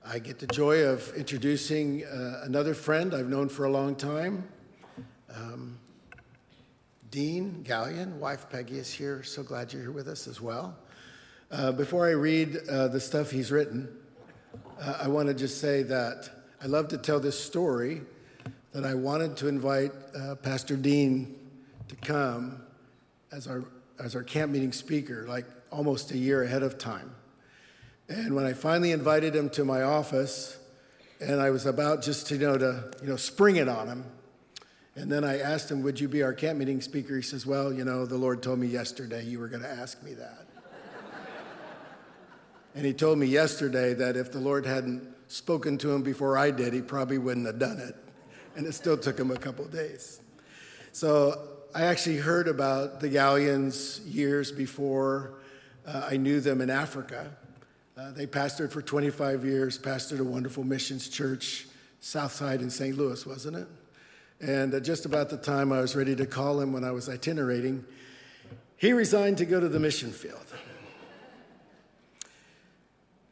I get the joy of introducing another friend I've known for a long time. Dean Galyen, wife Peggy is here. So glad you're here with us as well. Before I read the stuff he's written, I want to just say that I love to tell this story, that I wanted to invite Pastor Dean to come as our camp meeting speaker, like almost a year ahead of time. And when I finally invited him to my office, and I was about just to spring it on him, and then I asked him, would you be our camp meeting speaker? He says, well, the Lord told me yesterday you were going to ask me that. And he told me yesterday that if the Lord hadn't spoken to him before I did, he probably wouldn't have done it. And it still took him a couple of days. So I actually heard about the Galyens years before I knew them in Africa. They pastored for 25 years, pastored a wonderful missions church, Southside in St. Louis, wasn't it? And just about the time I was ready to call him when I was itinerating, he resigned to go to the mission field.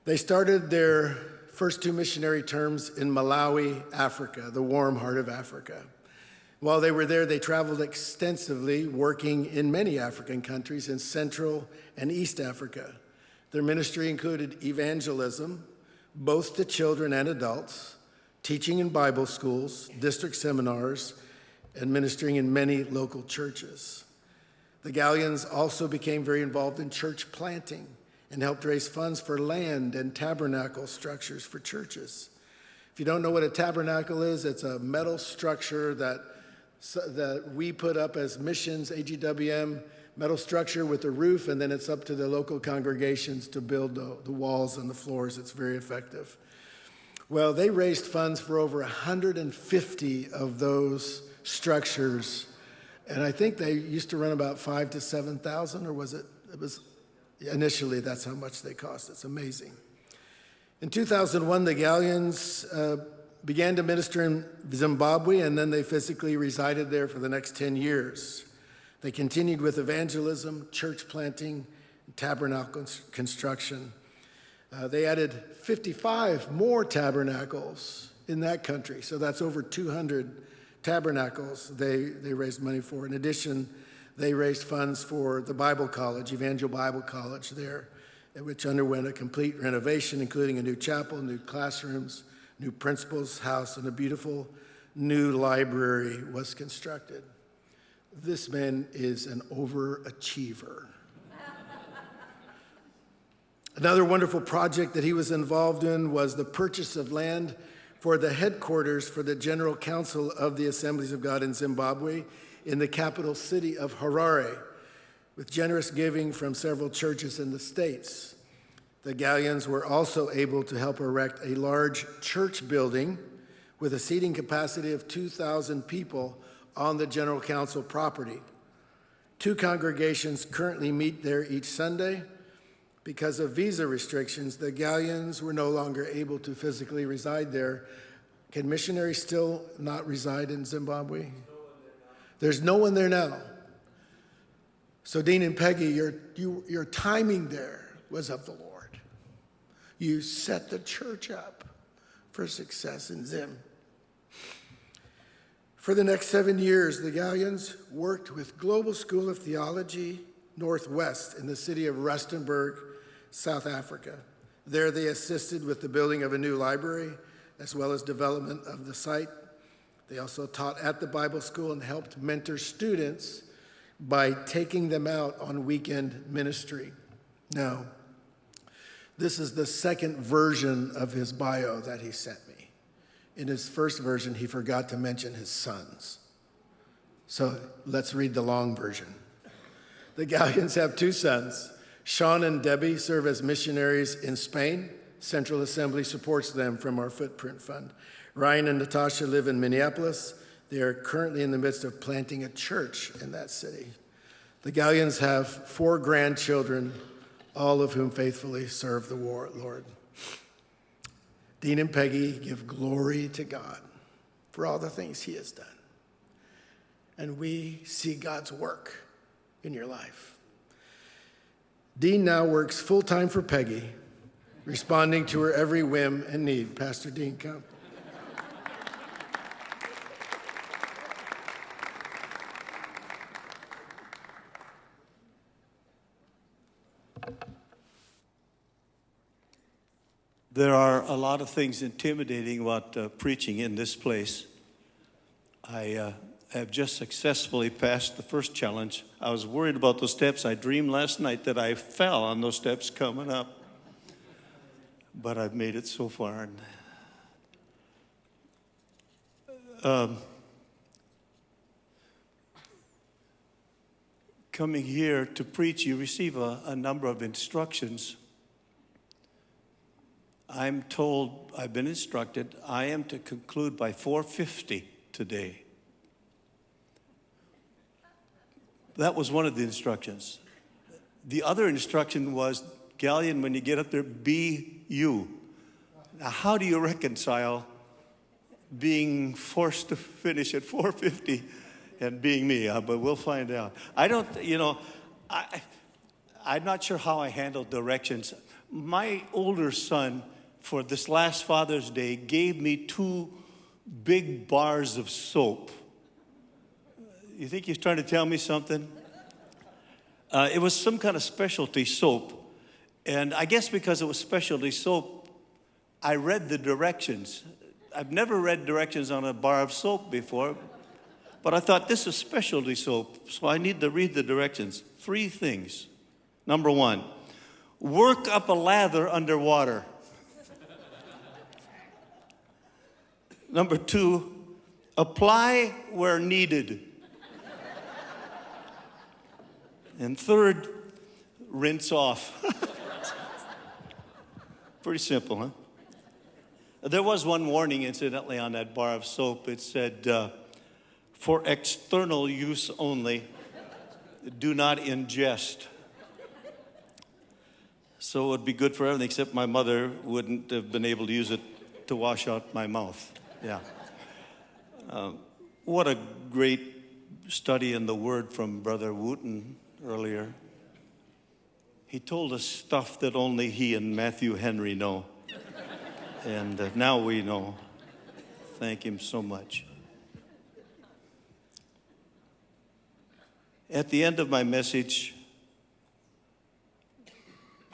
They started their first two missionary terms in Malawi, Africa, the warm heart of Africa. While they were there, they traveled extensively, working in many African countries in Central and East Africa. Their ministry included evangelism, both to children and adults, teaching in Bible schools, district seminars, and ministering in many local churches. The Galyens also became very involved in church planting and helped raise funds for land and tabernacle structures for churches. If you don't know what a tabernacle is, it's a metal structure that we put up as missions, AGWM, metal structure with a roof, and then it's up to the local congregations to build the walls and the floors. It's very effective. Well, they raised funds for over 150 of those structures, and I think they used to run about 5,000 to 7,000, or was it? It was initially, that's how much they cost. It's amazing. In 2001, the Galyens began to minister in Zimbabwe, and then they physically resided there for the next 10 years. They continued with evangelism, church planting, and tabernacle construction. They added 55 more tabernacles in that country, so that's over 200 tabernacles they raised money for. In addition, they raised funds for the Bible College, Evangel Bible College there, which underwent a complete renovation, including a new chapel, new classrooms, new principal's house, and a beautiful new library was constructed. This man is an overachiever. Another wonderful project that he was involved in was the purchase of land for the headquarters for the General Council of the Assemblies of God in Zimbabwe in the capital city of Harare, with generous giving from several churches in the States. The Galyens were also able to help erect a large church building with a seating capacity of 2,000 people on the General Council property. 2 congregations currently meet there each Sunday. Because of visa restrictions, the Galyens were no longer able to physically reside there. Can missionaries still not reside in Zimbabwe? There's no one there now. So Dean and Peggy, your timing there was of the Lord. You set the church up for success in Zim. For the next 7 years, the Galyens worked with Global School of Theology Northwest in the city of Rustenburg, South Africa. There they assisted with the building of a new library, as well as development of the site. They also taught at the Bible school and helped mentor students by taking them out on weekend ministry. Now, this is the second version of his bio that he sent me. In his first version, he forgot to mention his sons. So let's read the long version. The Galyens have 2 sons. Sean and Debbie serve as missionaries in Spain. Central Assembly supports them from our Footprint Fund. Ryan and Natasha live in Minneapolis. They are currently in the midst of planting a church in that city. The Galyens have 4 grandchildren, all of whom faithfully serve the Lord. Dean and Peggy give glory to God for all the things he has done. And we see God's work in your life. Dean now works full-time for Peggy responding to her every whim and need. Pastor Dean, come. There are a lot of things intimidating about preaching in this place. I have just successfully passed the first challenge. I was worried about those steps. I dreamed last night that I fell on those steps coming up. But I've made it so far. Coming here to preach, you receive a number of instructions. I'm told, I've been instructed, I am to conclude by 4:50 today. That was one of the instructions. The other instruction was, Galyen, when you get up there, be you. Now, how do you reconcile being forced to finish at 4:50 and being me? But we'll find out. I'm not sure how I handle directions. My older son, for this last Father's Day, gave me 2 big bars of soap. You think he's trying to tell me something? It was some kind of specialty soap. And I guess because it was specialty soap, I read the directions. I've never read directions on a bar of soap before, but I thought this is specialty soap, so I need to read the directions. 3 things. Number 1, work up a lather underwater. Number 2, apply where needed. And 3rd, rinse off. Pretty simple, huh? There was one warning, incidentally, on that bar of soap. It said, for external use only, do not ingest. So it would be good for everything, except my mother wouldn't have been able to use it to wash out my mouth. Yeah. What a great study in the Word from Brother Wooten earlier. He told us stuff that only he and Matthew Henry know. And now we know. Thank him so much. At the end of my message,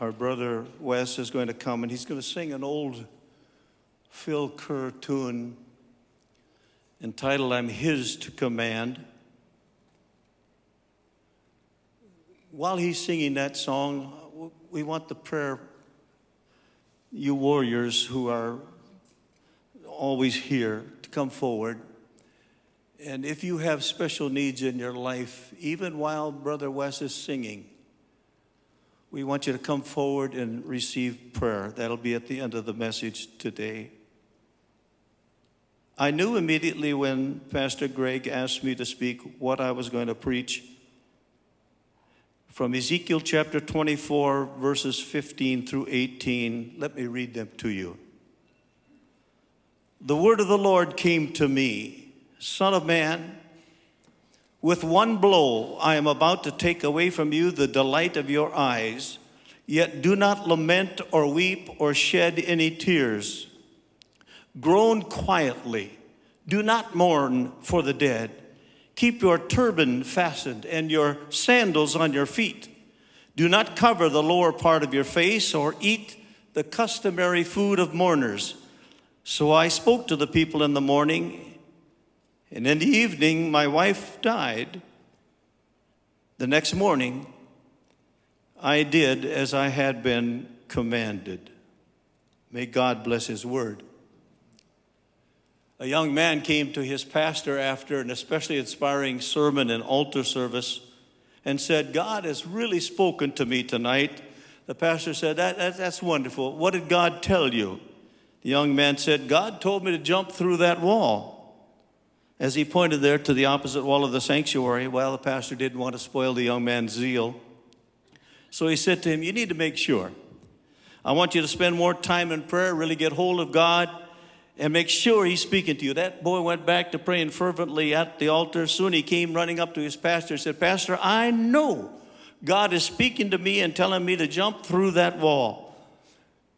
our brother Wes is going to come and he's going to sing an old Phil Kerr tune entitled, I'm His to Command. While he's singing that song, we want the prayer, you warriors who are always here, to come forward. And if you have special needs in your life, even while Brother Wes is singing, we want you to come forward and receive prayer. That'll be at the end of the message today. I knew immediately when Pastor Greg asked me to speak what I was going to preach. From Ezekiel chapter 24, verses 15 through 18, let me read them to you. The word of the Lord came to me, Son of man, with one blow I am about to take away from you the delight of your eyes, yet do not lament or weep or shed any tears. Groan quietly, do not mourn for the dead. Keep your turban fastened and your sandals on your feet. Do not cover the lower part of your face or eat the customary food of mourners. So I spoke to the people in the morning, and in the evening my wife died. The next morning I did as I had been commanded. May God bless his word. A young man came to his pastor after an especially inspiring sermon and altar service and said, God has really spoken to me tonight. The pastor said, that's wonderful. What did God tell you? The young man said, God told me to jump through that wall. As he pointed there to the opposite wall of the sanctuary, well, the pastor didn't want to spoil the young man's zeal. So he said to him, you need to make sure. I want you to spend more time in prayer, really get hold of God, and make sure he's speaking to you. That boy went back to praying fervently at the altar. Soon he came running up to his pastor and said, Pastor, I know God is speaking to me and telling me to jump through that wall.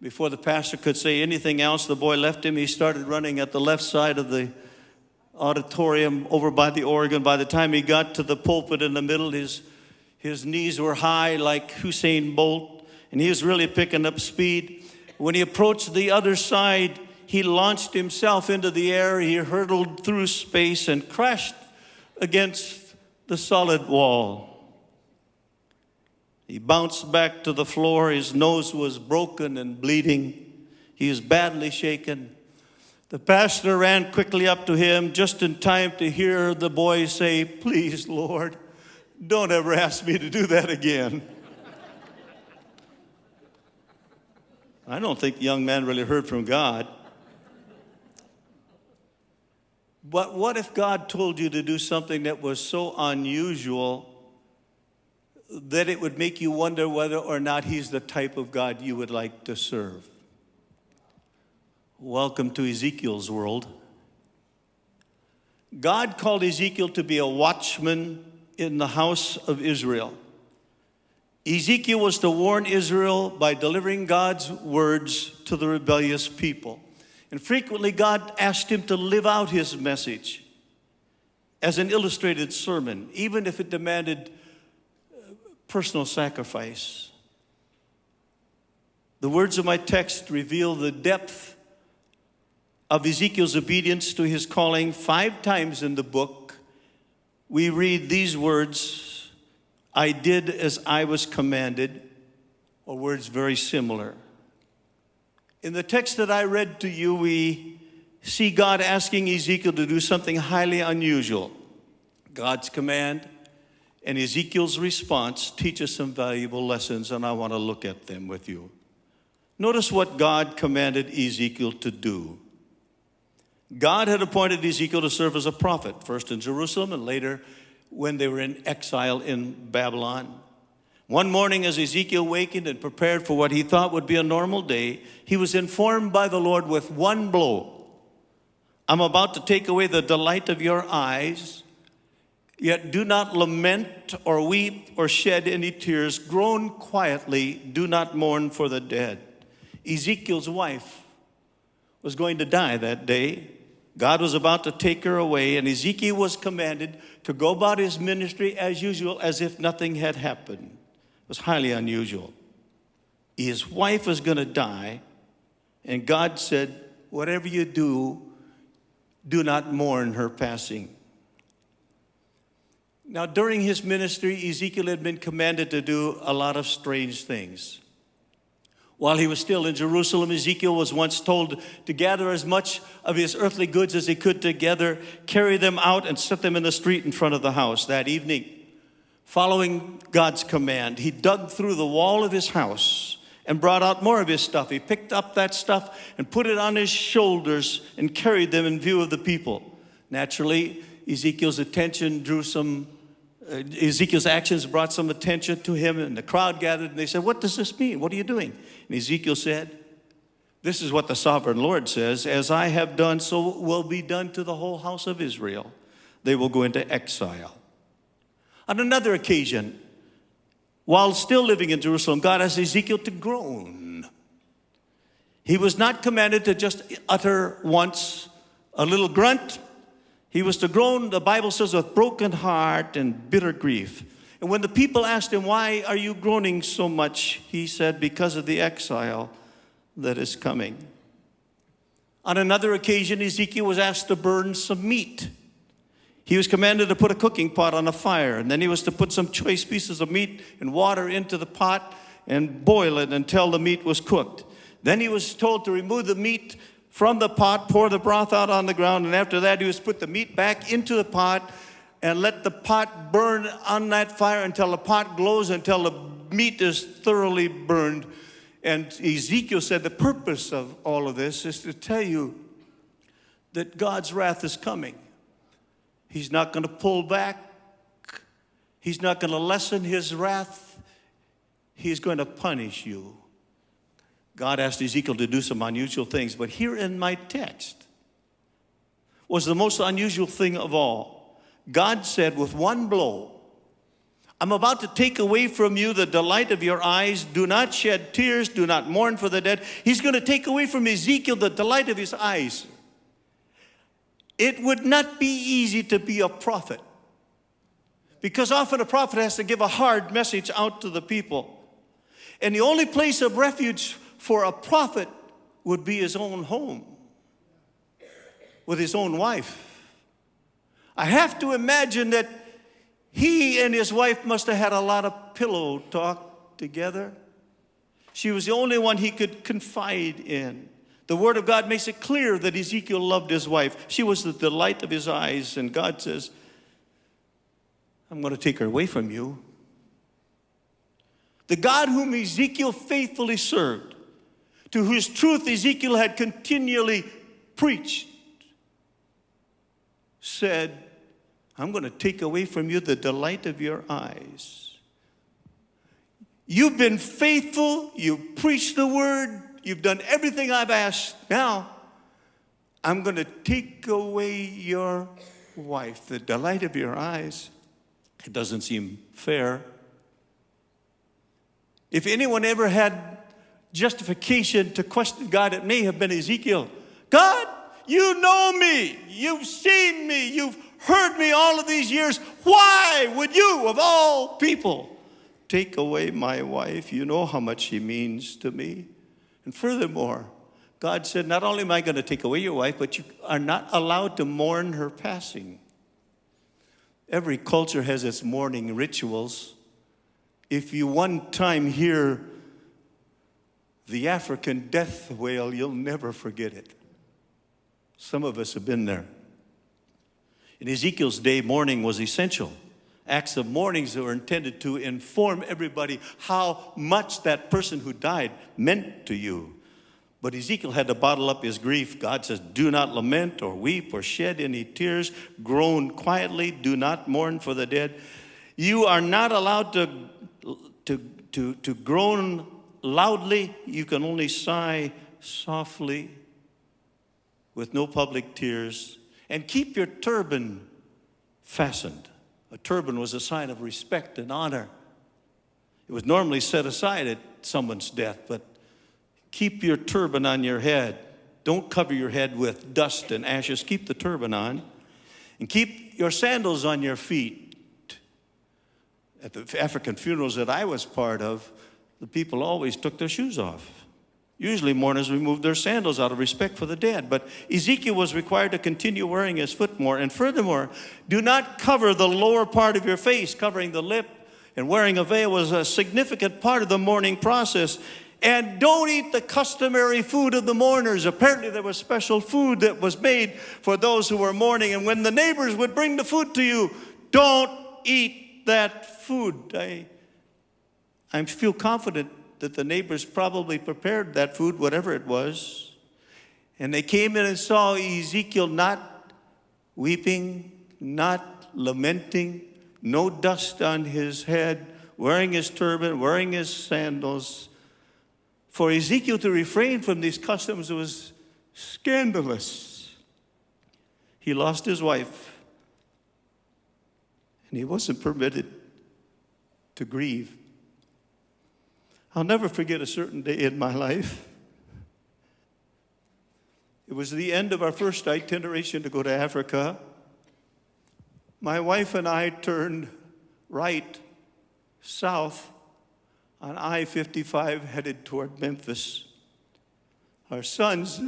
Before the pastor could say anything else, the boy left him. He started running at the left side of the auditorium over by the organ. By the time he got to the pulpit in the middle, his knees were high like Usain Bolt, and he was really picking up speed. When he approached the other side, he launched himself into the air. He hurtled through space and crashed against the solid wall. He bounced back to the floor. His nose was broken and bleeding. He was badly shaken. The pastor ran quickly up to him just in time to hear the boy say, "Please, Lord, don't ever ask me to do that again." I don't think the young man really heard from God. But what if God told you to do something that was so unusual that it would make you wonder whether or not He's the type of God you would like to serve? Welcome to Ezekiel's world. God called Ezekiel to be a watchman in the house of Israel. Ezekiel was to warn Israel by delivering God's words to the rebellious people. And frequently God asked him to live out his message as an illustrated sermon, even if it demanded personal sacrifice. The words of my text reveal the depth of Ezekiel's obedience to his calling. 5 times in the book, we read these words, "I did as I was commanded," or words very similar. In the text that I read to you, we see God asking Ezekiel to do something highly unusual. God's command and Ezekiel's response teach us some valuable lessons, and I want to look at them with you. Notice what God commanded Ezekiel to do. God had appointed Ezekiel to serve as a prophet, first in Jerusalem and later when they were in exile in Babylon. One morning, as Ezekiel wakened and prepared for what he thought would be a normal day, he was informed by the Lord with one blow, "I'm about to take away the delight of your eyes, yet do not lament or weep or shed any tears. Groan quietly, do not mourn for the dead." Ezekiel's wife was going to die that day. God was about to take her away, and Ezekiel was commanded to go about his ministry as usual, as if nothing had happened. It was highly unusual. His wife was going to die, and God said, "Whatever you do, do not mourn her passing." Now, during his ministry, Ezekiel had been commanded to do a lot of strange things. While he was still in Jerusalem, Ezekiel was once told to gather as much of his earthly goods as he could together, carry them out, and set them in the street in front of the house. That evening, following God's command, he dug through the wall of his house and brought out more of his stuff. He picked up that stuff and put it on his shoulders and carried them in view of the people. Naturally, Ezekiel's actions brought some attention to him, and the crowd gathered, and they said, "What does this mean? What are you doing?" And Ezekiel said, "This is what the sovereign Lord says, as I have done, so will be done to the whole house of Israel. They will go into exile." On another occasion, while still living in Jerusalem, God asked Ezekiel to groan. He was not commanded to just utter once a little grunt. He was to groan, the Bible says, with broken heart and bitter grief. And when the people asked him, "Why are you groaning so much?" he said, "Because of the exile that is coming." On another occasion, Ezekiel was asked to burn some meat. He was commanded to put a cooking pot on a fire, and then he was to put some choice pieces of meat and water into the pot and boil it until the meat was cooked. Then he was told to remove the meat from the pot, pour the broth out on the ground, and after that he was put the meat back into the pot and let the pot burn on that fire until the pot glows, until the meat is thoroughly burned. And Ezekiel said the purpose of all of this is to tell you that God's wrath is coming. He's not going to pull back. He's not going to lessen his wrath. He's going to punish you. God asked Ezekiel to do some unusual things, but here in my text was the most unusual thing of all. God said with one blow, I'm about to take away from you the delight of your eyes. Do not shed tears. Do not mourn for the dead. He's going to take away from Ezekiel the delight of his eyes. It would not be easy to be a prophet, because often a prophet has to give a hard message out to the people. And the only place of refuge for a prophet would be his own home with his own wife. I have to imagine that he and his wife must have had a lot of pillow talk together. She was the only one he could confide in. The Word of God makes it clear that Ezekiel loved his wife. She was the delight of his eyes. And God says, I'm going to take her away from you. The God whom Ezekiel faithfully served, to whose truth Ezekiel had continually preached, said, I'm going to take away from you the delight of your eyes. You've been faithful. You've preached the word. You've done everything I've asked. Now, I'm going to take away your wife, the delight of your eyes. It doesn't seem fair. If anyone ever had justification to question God, it may have been Ezekiel. God, you know me. You've seen me. You've heard me all of these years. Why would you, of all people, take away my wife? You know how much she means to me. And furthermore, God said, not only am I going to take away your wife, but you are not allowed to mourn her passing. Every culture has its mourning rituals. If you one time hear the African death wail, you'll never forget it. Some of us have been there. In Ezekiel's day, mourning was essential. Acts of mournings that were intended to inform everybody how much that person who died meant to you. But Ezekiel had to bottle up his grief. God says, do not lament or weep or shed any tears. Groan quietly. Do not mourn for the dead. You are not allowed to groan loudly. You can only sigh softly with no public tears. And keep your turban fastened. A turban was a sign of respect and honor. It was normally set aside at someone's death, but keep your turban on your head. Don't cover your head with dust and ashes. Keep the turban on. And keep your sandals on your feet. At the African funerals that I was part of, the people always took their shoes off. Usually mourners removed their sandals out of respect for the dead. But Ezekiel was required to continue wearing his footwear. And furthermore, do not cover the lower part of your face. Covering the lip and wearing a veil was a significant part of the mourning process. And don't eat the customary food of the mourners. Apparently there was special food that was made for those who were mourning. And when the neighbors would bring the food to you, don't eat that food. I feel confident that the neighbors probably prepared that food, whatever it was. And they came in and saw Ezekiel not weeping, not lamenting, no dust on his head, wearing his turban, wearing his sandals. For Ezekiel to refrain from these customs was scandalous. He lost his wife, and he wasn't permitted to grieve. I'll never forget a certain day in my life. It was the end of our first itineration to go to Africa. My wife and I turned right, south, on I-55 headed toward Memphis. Our sons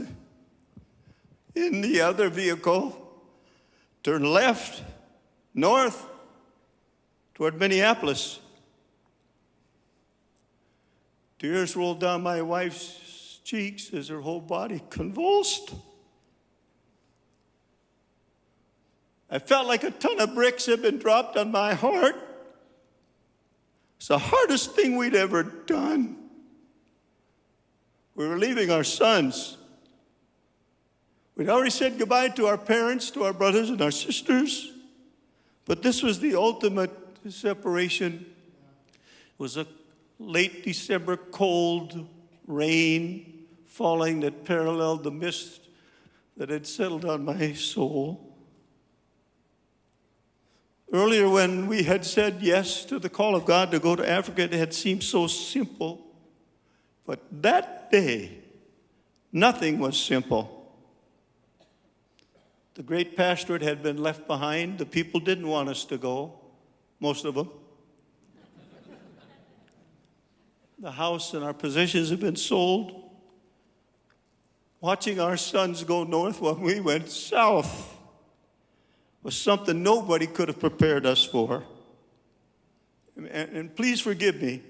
in the other vehicle turned left, north, toward Minneapolis. Tears rolled down my wife's cheeks as her whole body convulsed. I felt like a ton of bricks had been dropped on my heart. It's the hardest thing we'd ever done. We were leaving our sons. We'd already said goodbye to our parents, to our brothers and our sisters. But this was the ultimate separation. It was a late December cold rain falling that paralleled the mist that had settled on my soul. Earlier, when we had said yes to the call of God to go to Africa, it had seemed so simple. But that day, nothing was simple. The great pastorate had been left behind. The people didn't want us to go, most of them. The house and our possessions had been sold. Watching our sons go north while we went south was something nobody could have prepared us for. And please forgive me.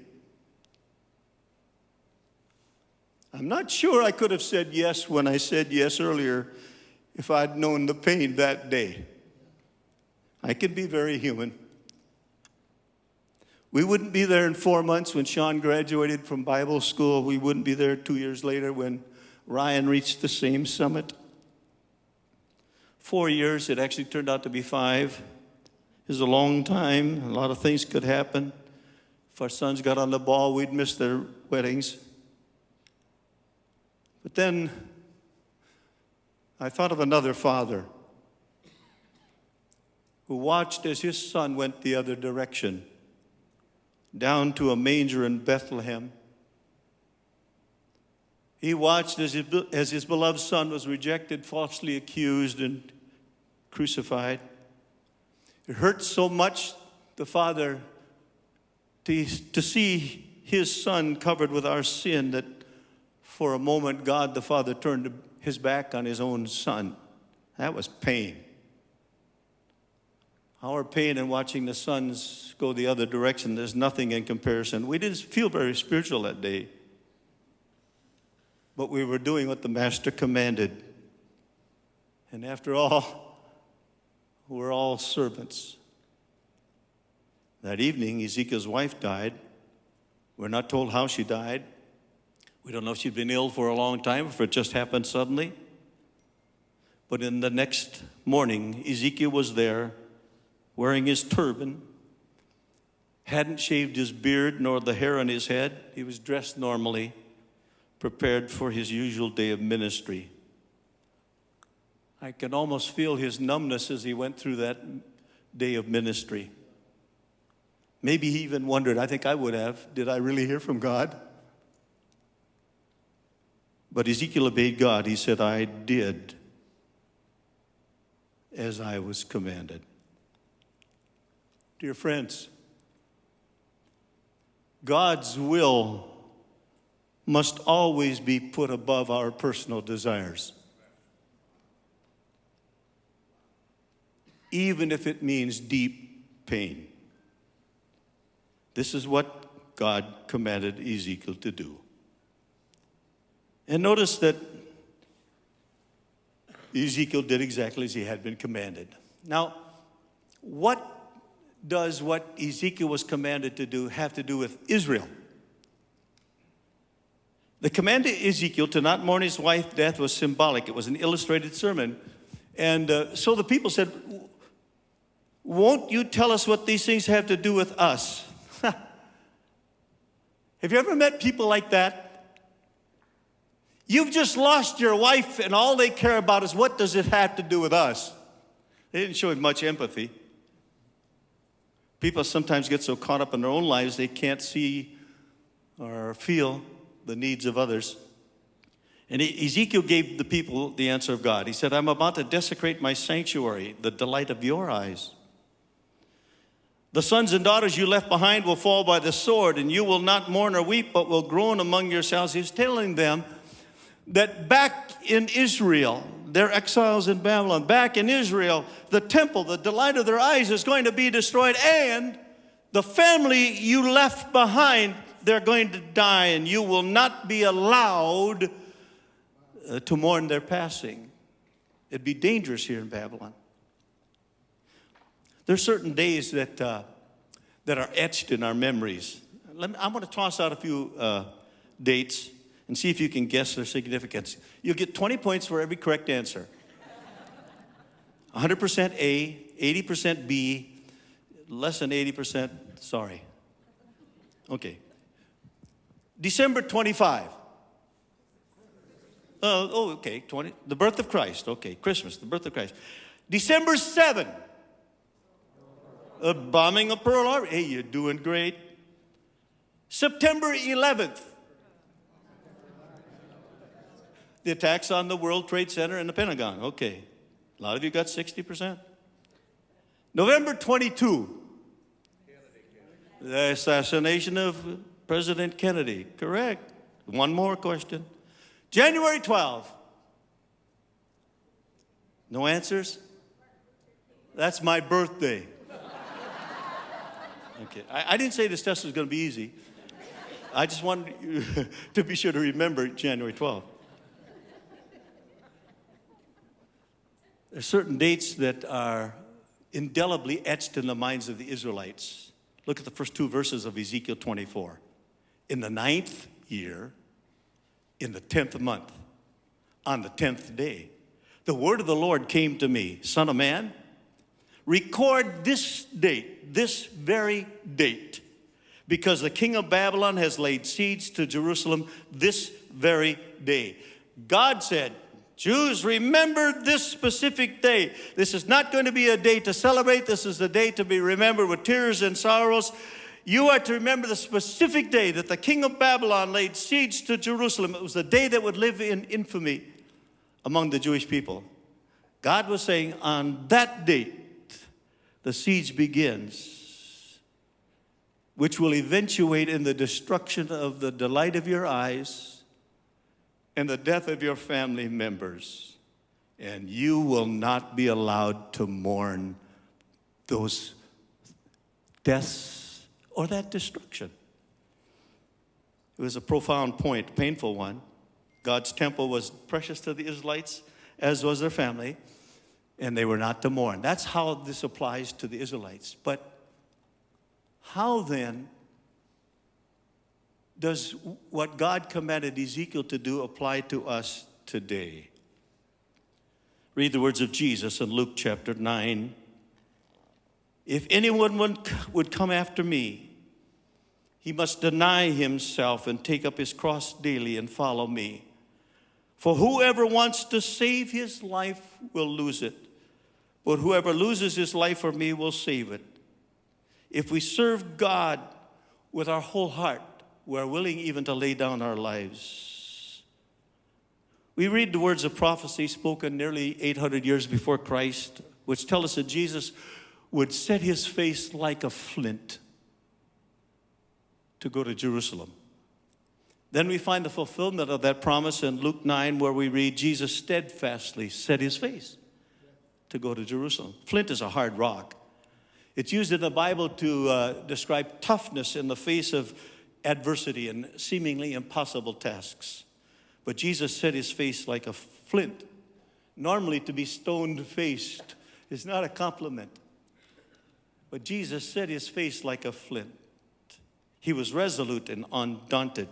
I'm not sure I could have said yes when I said yes earlier if I'd known the pain that day. I can be very human. We wouldn't be there in 4 months when Sean graduated from Bible school. We wouldn't be there 2 years later when Ryan reached the same summit. 4 years, it actually turned out to be 5. It was a long time. A lot of things could happen. If our sons got on the ball, we'd miss their weddings. But then I thought of another father who watched as his son went the other direction, down to a manger in Bethlehem. He watched as his beloved son was rejected, falsely accused, and crucified. It hurt so much, the father, to see his son covered with our sin, that for a moment God the Father turned his back on his own son. That was pain. Our pain in watching the sons go the other direction, there's nothing in comparison. We didn't feel very spiritual that day. But we were doing what the Master commanded. And after all, we're all servants. That evening, Ezekiel's wife died. We're not told how she died. We don't know if she'd been ill for a long time, or if it just happened suddenly. But in the next morning, Ezekiel was there, wearing his turban, hadn't shaved his beard nor the hair on his head. He was dressed normally, prepared for his usual day of ministry. I can almost feel his numbness as he went through that day of ministry. Maybe he even wondered, I think I would have, did I really hear from God? But Ezekiel obeyed God. He said, I did as I was commanded. Dear friends, God's will must always be put above our personal desires, even if it means deep pain. This is what God commanded Ezekiel to do. And notice that Ezekiel did exactly as he had been commanded. Now, what does what Ezekiel was commanded to do have to do with Israel? The command to Ezekiel to not mourn his wife's death was symbolic. It was an illustrated sermon. And so the people said, won't you tell us what these things have to do with us? Have you ever met people like that? You've just lost your wife and all they care about is what does it have to do with us? They didn't show him much empathy. People sometimes get so caught up in their own lives they can't see or feel the needs of others. And Ezekiel gave the people the answer of God. He said, I'm about to desecrate my sanctuary, the delight of your eyes. The sons and daughters you left behind will fall by the sword, and you will not mourn or weep, but will groan among yourselves. He's telling them that back in Israel, they're exiles in Babylon, back in Israel, the temple, the delight of their eyes is going to be destroyed, and the family you left behind, they're going to die, and you will not be allowed to mourn their passing. It'd be dangerous here in Babylon. There's certain days that are etched in our memories. I'm going to toss out a few dates and see if you can guess their significance. You'll get 20 points for every correct answer. 100% A, 80% B, less than 80%, sorry. Okay. December 25. Okay, 20. The birth of Christ. Okay, Christmas, the birth of Christ. December 7. bombing of Pearl Harbor. Hey, you're doing great. September 11th. The attacks on the World Trade Center and the Pentagon. Okay. A lot of you got 60%. November 22. The assassination of President Kennedy. Correct. One more question. January 12. No answers? That's my birthday. Okay. I didn't say this test was going to be easy. I just wanted you to be sure to remember January 12th. There are certain dates that are indelibly etched in the minds of the Israelites. Look at the first two verses of Ezekiel 24. In the 9th year, in the 10th month, on the 10th day, the word of the Lord came to me, Son of man, record this date, this very date, because the king of Babylon has laid siege to Jerusalem this very day. God said, Jews, remember this specific day. This is not going to be a day to celebrate. This is a day to be remembered with tears and sorrows. You are to remember the specific day that the king of Babylon laid siege to Jerusalem. It was the day that would live in infamy among the Jewish people. God was saying, on that date, the siege begins, which will eventuate in the destruction of the delight of your eyes and the death of your family members. And you will not be allowed to mourn those deaths or that destruction. It was a profound point, a painful one. God's temple was precious to the Israelites, as was their family, and they were not to mourn. That's how this applies to the Israelites. But how then does what God commanded Ezekiel to do apply to us today? Read the words of Jesus in Luke chapter 9. If anyone would come after me, he must deny himself and take up his cross daily and follow me. For whoever wants to save his life will lose it, but whoever loses his life for me will save it. If we serve God with our whole heart, we're willing even to lay down our lives. We read the words of prophecy spoken nearly 800 years before Christ, which tell us that Jesus would set his face like a flint to go to Jerusalem. Then we find the fulfillment of that promise in Luke 9, where we read Jesus steadfastly set his face to go to Jerusalem. Flint is a hard rock. It's used in the Bible to describe toughness in the face of adversity and seemingly impossible tasks. But Jesus set his face like a flint. Normally, to be stone-faced is not a compliment. But Jesus set his face like a flint. He was resolute and undaunted.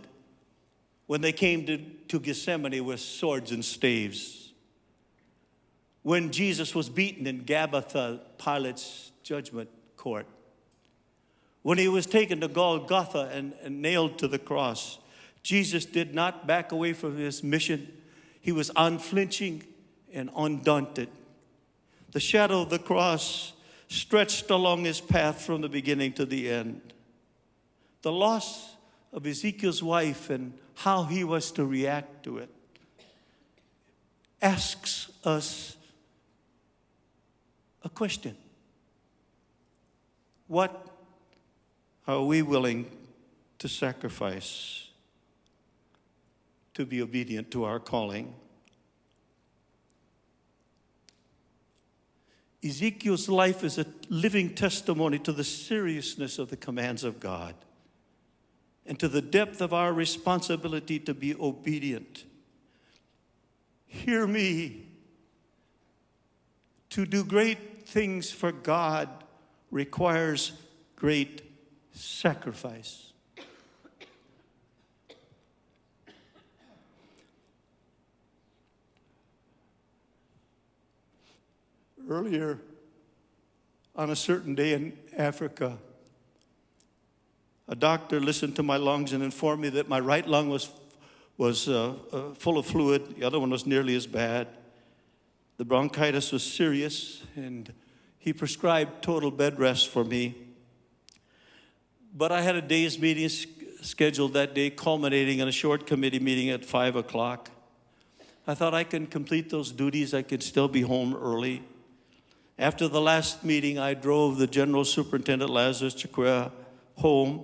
When they came to Gethsemane with swords and staves, when Jesus was beaten in Gabbatha, Pilate's judgment court, when he was taken to Golgotha and nailed to the cross, Jesus did not back away from his mission. He was unflinching and undaunted. The shadow of the cross stretched along his path from the beginning to the end. The loss of Ezekiel's wife and how he was to react to it asks us a question. What are we willing to sacrifice to be obedient to our calling? Ezekiel's life is a living testimony to the seriousness of the commands of God and to the depth of our responsibility to be obedient. Hear me. To do great things for God requires great sacrifice. Earlier, on a certain day in Africa, a doctor listened to my lungs and informed me that my right lung was full of fluid. The other one was nearly as bad. The bronchitis was serious, and He prescribed total bed rest for me. But I had a day's meeting scheduled that day, culminating in a short committee meeting at 5 o'clock. I thought I can complete those duties. I could still be home early. After the last meeting, I drove the General Superintendent Lazarus Chakwera home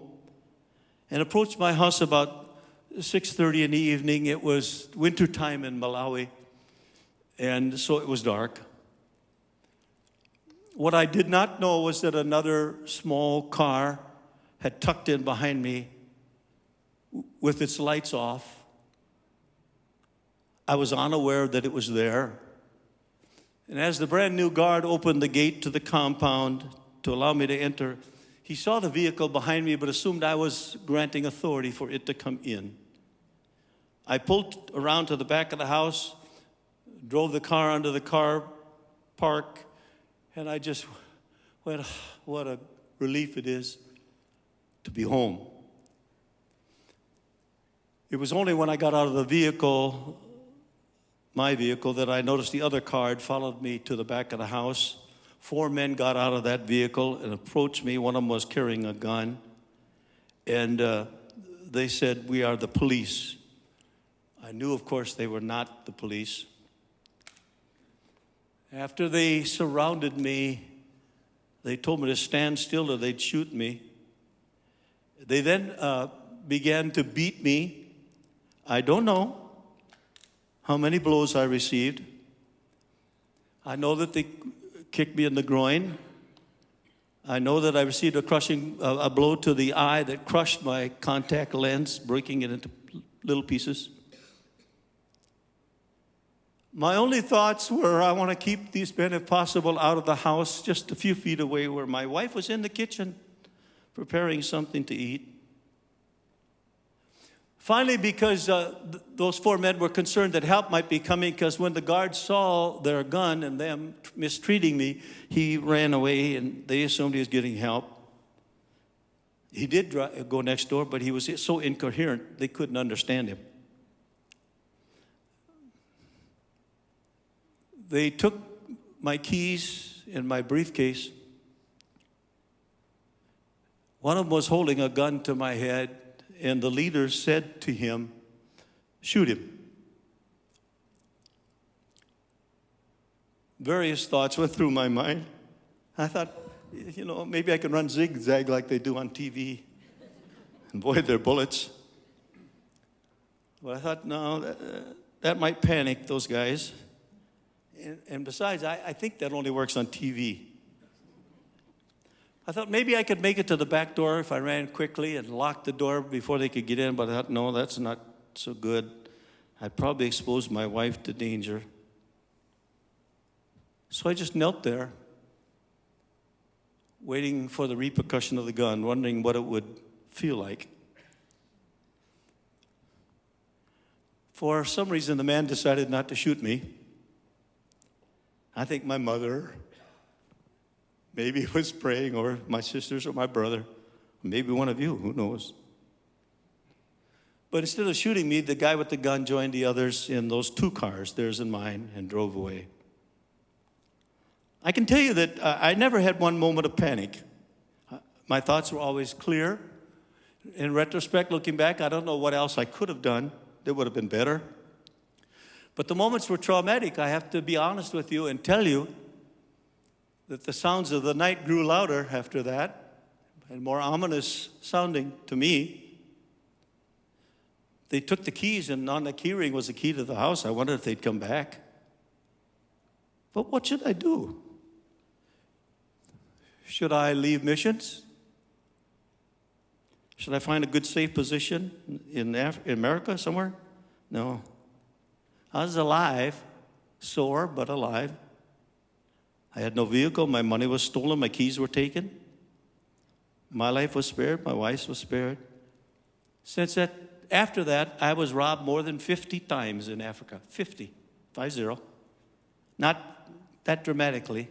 and approached my house about 6:30 in the evening. It was wintertime in Malawi, and so it was dark. What I did not know was that another small car had tucked in behind me with its lights off. I was unaware that it was there. And as the brand new guard opened the gate to the compound to allow me to enter, he saw the vehicle behind me but assumed I was granting authority for it to come in. I pulled around to the back of the house, drove the car under the car park, and I just went, what a relief it is to be home. It was only when I got out of the vehicle, my vehicle, that I noticed the other car had followed me to the back of the house. 4 men got out of that vehicle and approached me. One of them was carrying a gun. And they said, "We are the police." I knew, of course, they were not the police. After they surrounded me, they told me to stand still or they'd shoot me. They then began to beat me. I don't know how many blows I received. I know that they kicked me in the groin. I know that I received a blow to the eye that crushed my contact lens, breaking it into little pieces. My only thoughts were, I want to keep these men, if possible, out of the house, just a few feet away where my wife was in the kitchen preparing something to eat. Finally, because those 4 men were concerned that help might be coming, because when the guards saw their gun and them mistreating me, he ran away and they assumed he was getting help. He did go next door, but he was so incoherent they couldn't understand him. They took my keys and my briefcase. One of them was holding a gun to my head, and the leader said to him, "Shoot him." Various thoughts went through my mind. I thought, maybe I can run zigzag like they do on TV and avoid their bullets. But I thought, no, that might panic those guys. And besides, I think that only works on TV. I thought maybe I could make it to the back door if I ran quickly and locked the door before they could get in, but I thought, no, that's not so good. I'd probably expose my wife to danger. So I just knelt there, waiting for the repercussion of the gun, wondering what it would feel like. For some reason, the man decided not to shoot me. I think my mother maybe was praying, or my sisters, or my brother, maybe one of you, who knows. But instead of shooting me, the guy with the gun joined the others in those 2 cars, theirs and mine, and drove away. I can tell you that I never had one moment of panic. My thoughts were always clear. In retrospect, looking back, I don't know what else I could have done that would have been better. But the moments were traumatic. I have to be honest with you and tell you that the sounds of the night grew louder after that and more ominous sounding to me. They took the keys, and on the key ring was the key to the house. I wondered if they'd come back. But what should I do? Should I leave missions? Should I find a good, safe position in America somewhere? No. I was alive, sore but alive. I had no vehicle. My money was stolen. My keys were taken. My life was spared. My wife's was spared. After that, I was robbed more than 50 times in Africa. 50. Not that dramatically,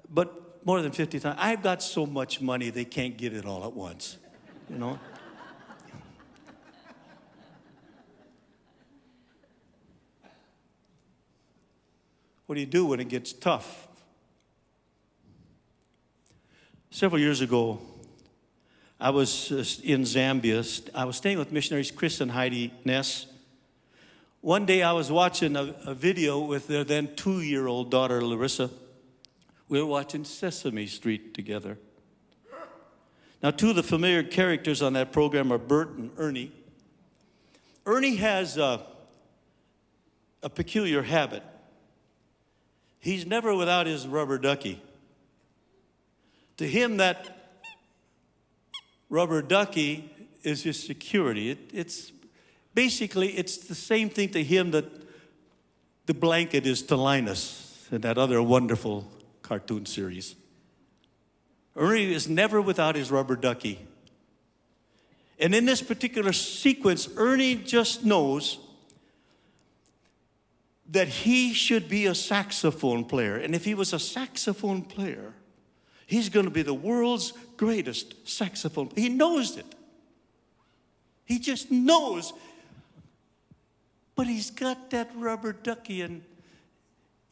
but more than 50 times. I've got so much money, they can't get it all at once, What do you do when it gets tough? Several years ago, I was in Zambia. I was staying with missionaries Chris and Heidi Ness. One day I was watching a video with their then 2-year-old daughter, Larissa. We were watching Sesame Street together. Now, two of the familiar characters on that program are Bert and Ernie. Ernie has a peculiar habit. He's never without his rubber ducky. To him, that rubber ducky is his security. It's basically the same thing to him that the blanket is to Linus in that other wonderful cartoon series. Ernie is never without his rubber ducky. And in this particular sequence, Ernie just knows that he should be a saxophone player. And if he was a saxophone player, he's going to be the world's greatest saxophone. He knows it. He just knows. But he's got that rubber ducky, and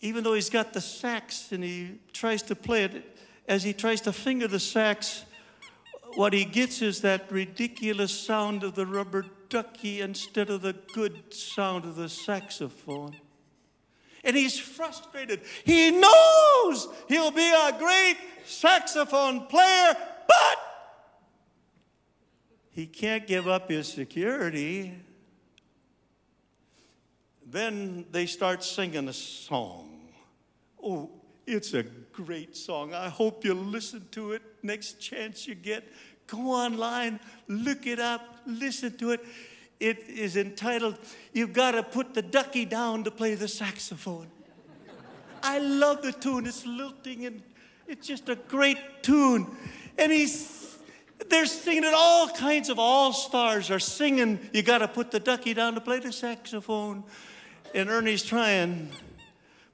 even though he's got the sax and he tries to play it, as he tries to finger the sax, what he gets is that ridiculous sound of the rubber ducky instead of the good sound of the saxophone. And he's frustrated. He knows he'll be a great saxophone player, but he can't give up his security. Then they start singing a song. Oh, it's a great song. I hope you'll listen to it next chance you get. Go online, look it up, listen to it. It is entitled, You've Got to Put the Ducky Down to Play the Saxophone. I love the tune. It's lilting and it's just a great tune. And they're singing it. All kinds of all-stars are singing, You got to put the ducky down to play the saxophone. And Ernie's trying,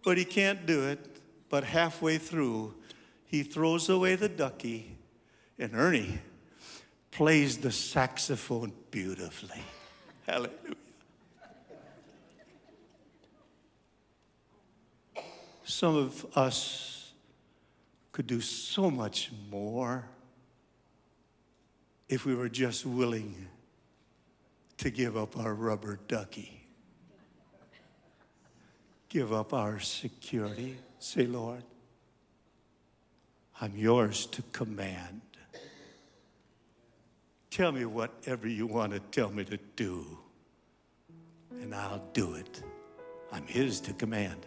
but he can't do it. But halfway through, he throws away the ducky, and Ernie plays the saxophone beautifully. Hallelujah. Some of us could do so much more if we were just willing to give up our rubber ducky, give up our security. Say, Lord, I'm yours to command. Tell me whatever you want to tell me to do, and I'll do it. I'm his to command.